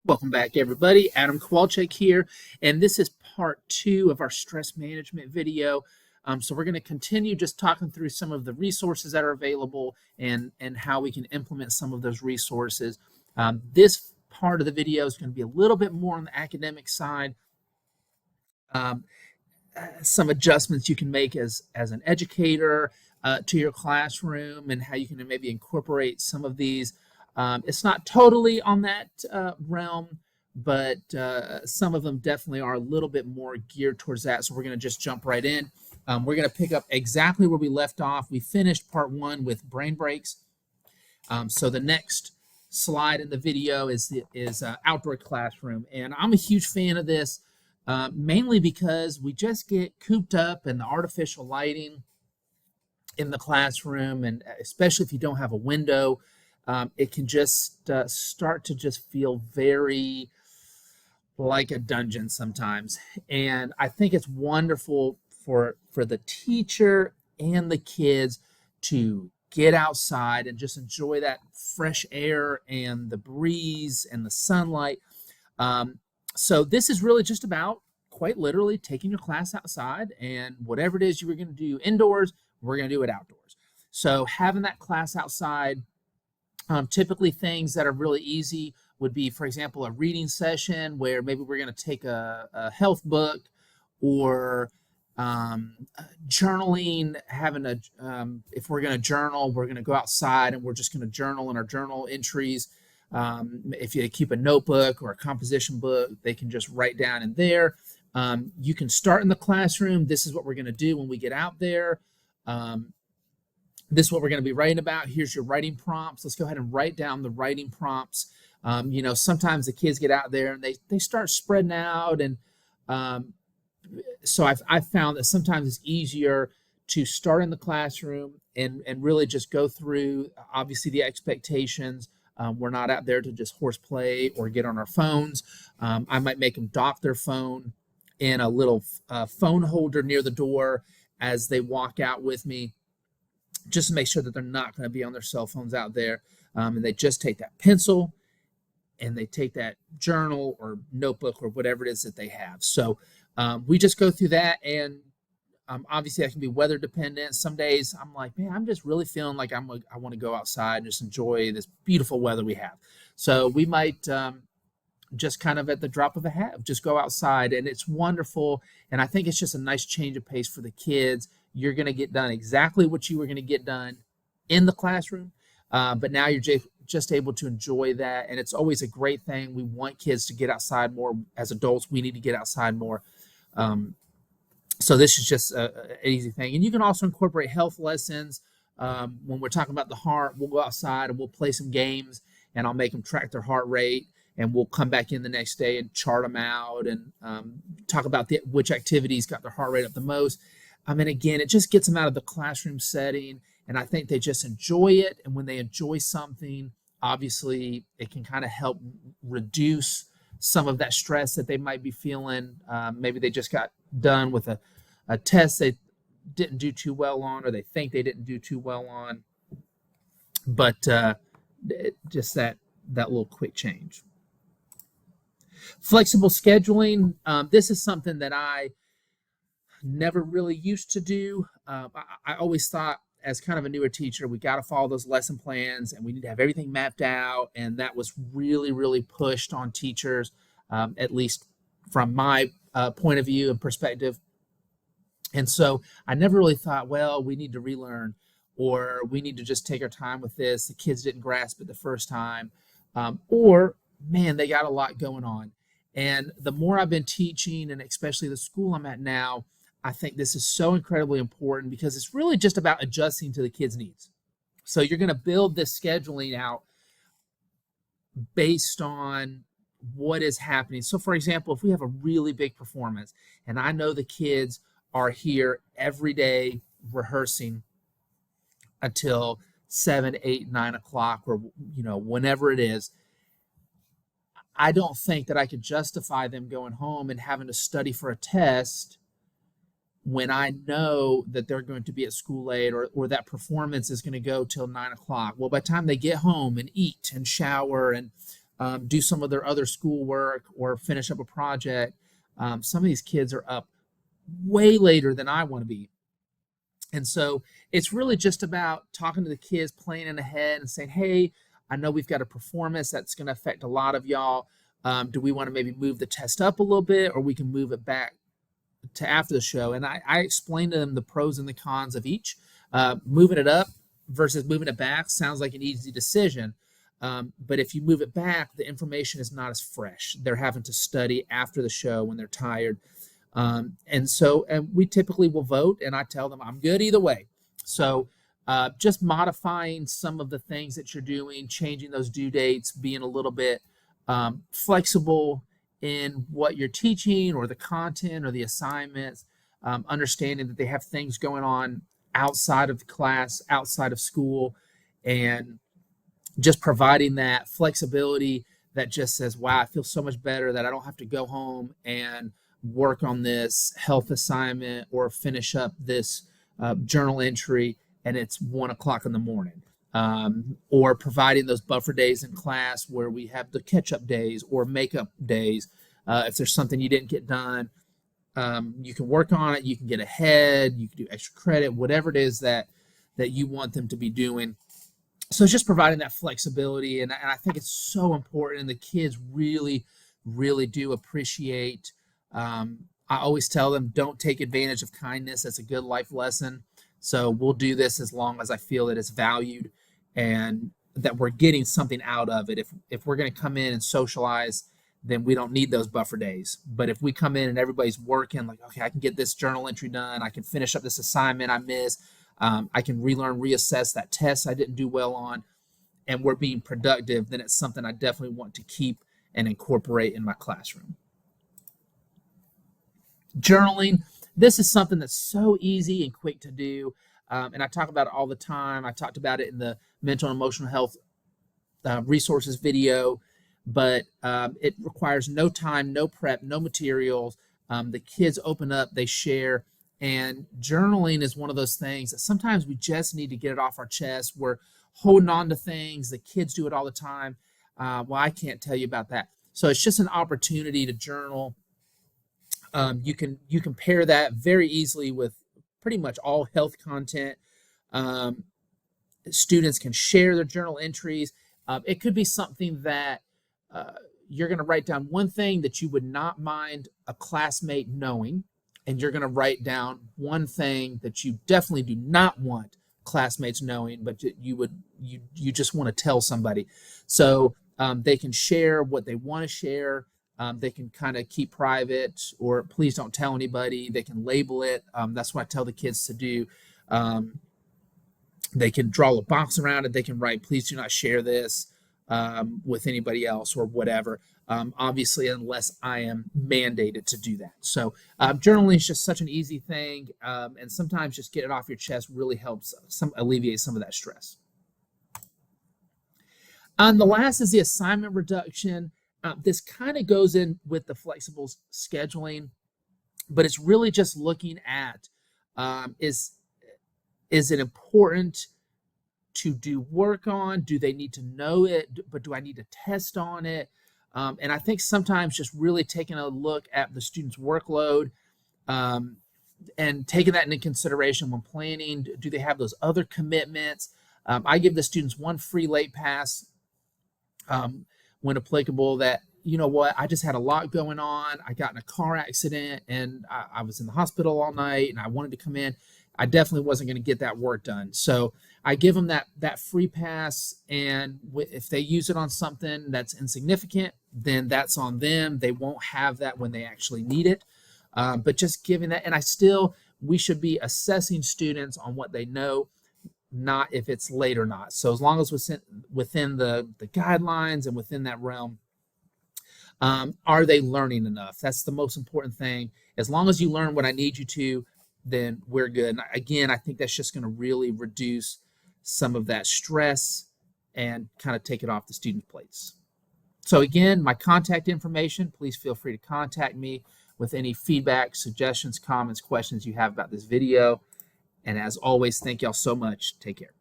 Welcome back, everybody. Adam Kowalczyk here, and this is part two of our stress management video. So we're going to continue just talking through some of the resources that are available and how we can implement some of those resources. This part of the video is going to be a little bit more on the academic side. Um, some adjustments you can make as an educator to your classroom and how you can maybe incorporate some of these. It's not totally on that realm, but some of them definitely are a little bit more geared towards that. So we're going to just jump right in. We're going to pick up exactly where we left off. We finished part one with brain breaks. So the next slide in the video is outdoor classroom, and I'm a huge fan of this. Mainly because we just get cooped up in the artificial lighting in the classroom, and especially if you don't have a window, it can just start to just feel very like a dungeon sometimes. And I think it's wonderful for the teacher and the kids to get outside and just enjoy that fresh air and the breeze and the sunlight. So this is really just about quite literally taking your class outside, and whatever it is you were going to do indoors, we're going to do it outdoors. So having that class outside, typically things that are really easy would be, for example, a reading session where maybe we're going to take a health book, or journaling, having if we're going to journal, we're going to go outside and we're just going to journal in our journal entries. If you keep a notebook or a composition book, they can just write down in there. You can start in the classroom. This is what we're going to do when we get out there. This is what we're going to be writing about. Here's your writing prompts. Let's go ahead and write down the writing prompts. Sometimes the kids get out there and they start spreading out. And so I've found that sometimes it's easier to start in the classroom and really just go through, obviously, the expectations. We're not out there to just horseplay or get on our phones. I might make them dock their phone in a little phone holder near the door as they walk out with me, just to make sure that they're not going to be on their cell phones out there. And they just take that pencil and they take that journal or notebook or whatever it is that they have. So we just go through that, and obviously that can be weather dependent. Some days I'm like, man, I'm just really feeling like I want to go outside and just enjoy this beautiful weather we have. So we might just kind of at the drop of a hat, just go outside, and it's wonderful. And I think it's just a nice change of pace for the kids. You're going to get done exactly what you were going to get done in the classroom, but now you're just able to enjoy that. And it's always a great thing. We want kids to get outside more. As adults, we need to get outside more. So this is just an easy thing. And you can also incorporate health lessons. When we're talking about the heart, we'll go outside and we'll play some games, and I'll make them track their heart rate, and we'll come back in the next day and chart them out and talk about which activities got their heart rate up the most. And again, it just gets them out of the classroom setting, and I think they just enjoy it. And when they enjoy something, obviously it can kind of help reduce some of that stress that they might be feeling. Maybe they just got done with a test they didn't do too well on, or they think they didn't do too well on. But just that little quick change. Flexible scheduling. This is something that I never really used to do. I always thought, as kind of a newer teacher, we got to follow those lesson plans and we need to have everything mapped out. And that was really, really pushed on teachers, at least from my point of view and perspective. And so I never really thought, well, we need to relearn, or we need to just take our time with this. The kids didn't grasp it the first time, or man, they got a lot going on. And the more I've been teaching, and especially the school I'm at now, I think this is so incredibly important, because it's really just about adjusting to the kids' needs. So you're going to build this scheduling out based on what is happening. So for example, if we have a really big performance and I know the kids are here every day rehearsing until 7, 8, 9 o'clock, or whenever it is, I don't think that I could justify them going home and having to study for a test when I know that they're going to be at school late, or that performance is going to go till 9 o'clock. Well, by the time they get home and eat and shower and do some of their other schoolwork or finish up a project. Some of these kids are up way later than I want to be. And so it's really just about talking to the kids, planning ahead and saying, hey, I know we've got a performance that's going to affect a lot of y'all. Do we want to maybe move the test up a little bit, or we can move it back to after the show? And I explained to them the pros and the cons of each. Moving it up versus moving it back sounds like an easy decision. But if you move it back, the information is not as fresh. They're having to study after the show when they're tired. And we typically will vote, and I tell them I'm good either way. So just modifying some of the things that you're doing, changing those due dates, being a little bit flexible in what you're teaching or the content or the assignments, understanding that they have things going on outside of the class, outside of school, and just providing that flexibility that just says, wow, I feel so much better that I don't have to go home and work on this health assignment or finish up this journal entry and it's 1 o'clock in the morning. Or providing those buffer days in class where we have the catch-up days or makeup days. If there's something you didn't get done, you can work on it, you can get ahead, you can do extra credit, whatever it is that you want them to be doing. So it's just providing that flexibility, and I think it's so important, and the kids really, really do appreciate. I always tell them, don't take advantage of kindness. That's a good life lesson. So we'll do this as long as I feel that it's valued and that we're getting something out of it. If we're going to come in and socialize, then we don't need those buffer days. But if we come in and everybody's working, like, okay, I can get this journal entry done, I can finish up this assignment I missed, I can relearn, reassess that test I didn't do well on, and we're being productive, then it's something I definitely want to keep and incorporate in my classroom. Journaling, this is something that's so easy and quick to do, and I talk about it all the time. I talked about it in the mental and emotional health resources video, but it requires no time, no prep, no materials. The kids open up, they share, and journaling is one of those things that sometimes we just need to get it off our chest. We're holding on to things. The kids do it all the time. Well, I can't tell you about that. So it's just an opportunity to journal. You can pair that very easily with pretty much all health content. Students can share their journal entries. It could be something that you're going to write down one thing that you would not mind a classmate knowing, and you're going to write down one thing that you definitely do not want classmates knowing, but you just want to tell somebody. So they can share what they want to share. They can kind of keep private, or please don't tell anybody. They can label it. That's what I tell the kids to do. They can draw a box around it. They can write, please do not share this with anybody else or whatever. Obviously, unless I am mandated to do that. So journaling is just such an easy thing. And sometimes just get it off your chest really helps alleviate some of that stress. The last is the assignment reduction. This kind of goes in with the flexible scheduling, but it's really just looking at is it important to do work on? Do they need to know it? But do I need to test on it? And I think sometimes just really taking a look at the student's workload and taking that into consideration when planning. Do they have those other commitments? I give the students one free late pass when applicable, that, you know what, I just had a lot going on. I got in a car accident and I was in the hospital all night and I wanted to come in. I definitely wasn't going to get that work done. So I give them that free pass, and if they use it on something that's insignificant, then that's on them. They won't have that when they actually need it. But just giving that, and we should be assessing students on what they know, not if it's late or not. So as long as within the guidelines and within that realm, are they learning enough? That's the most important thing. As long as you learn what I need you to, then we're good. And again, I think that's just going to really reduce some of that stress and kind of take it off the students' plates. So again, my contact information, please feel free to contact me with any feedback, suggestions, comments, questions you have about this video. And as always, thank y'all so much. Take care.